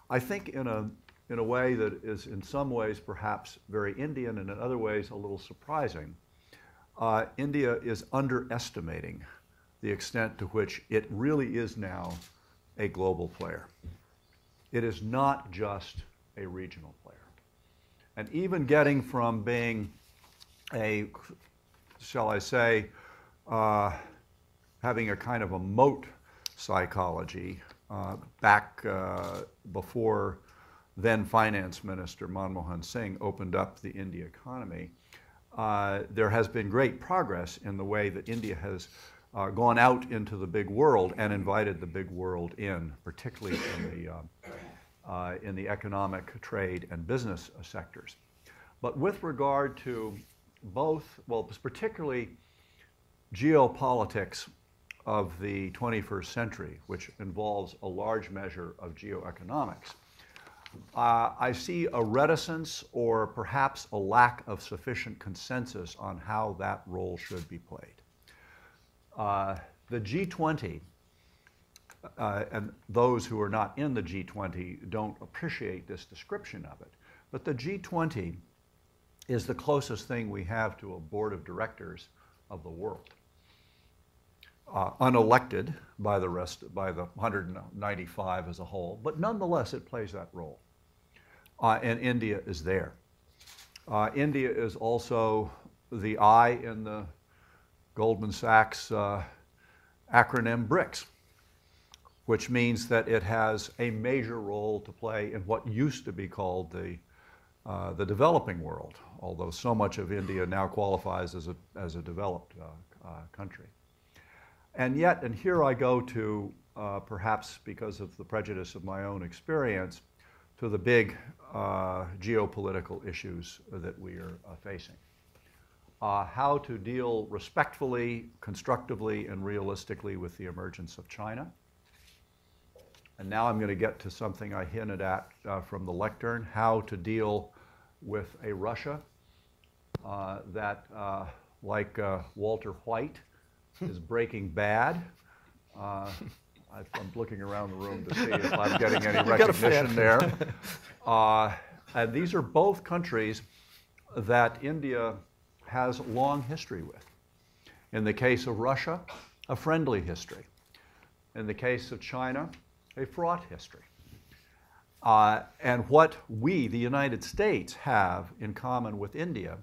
I think in a way that is in some ways perhaps very Indian and in other ways a little surprising, India is underestimating the extent to which it really is now a global player. It is not just a regional player. And even getting from being a, shall I say, having a kind of a moat psychology back before then Finance Minister Manmohan Singh opened up the India economy, there has been great progress in the way that India has gone out into the big world and invited the big world in, particularly in the economic, trade, and business sectors. But with regard to both, well, particularly geopolitics of the 21st century, which involves a large measure of geoeconomics, I see a reticence or perhaps a lack of sufficient consensus on how that role should be played. The G20, and those who are not in the G20 don't appreciate this description of it, but the G20 is the closest thing we have to a board of directors of the world. Unelected by the 195 as a whole, but nonetheless it plays that role. And India is there. India is also the I in the Goldman Sachs acronym BRICS, which means that it has a major role to play in what used to be called the developing world, although so much of India now qualifies as a developed country. And yet, and here I go to, perhaps because of the prejudice of my own experience, to the big geopolitical issues that we are facing. How to deal respectfully, constructively, and realistically with the emergence of China. And now I'm going to get to something I hinted at from the lectern, how to deal with a Russia that, like Walter White, is Breaking Bad. I'm looking around the room to see if I'm getting any recognition there. And these are both countries that India has long history with. In the case of Russia, a friendly history. In the case of China, a fraught history. And what we, the United States, have in common with India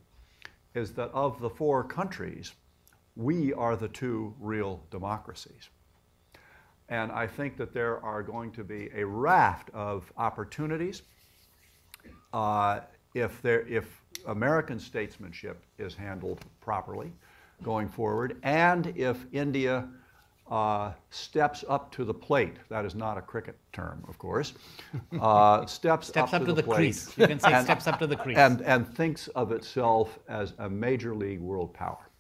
is that of the four countries, we are the two real democracies. And I think that there are going to be a raft of opportunities if American statesmanship is handled properly going forward, and if India steps up to the plate. That is not a cricket term, of course. Steps up to the plate. Crease. You can say steps up to the crease. And thinks of itself as a major league world power.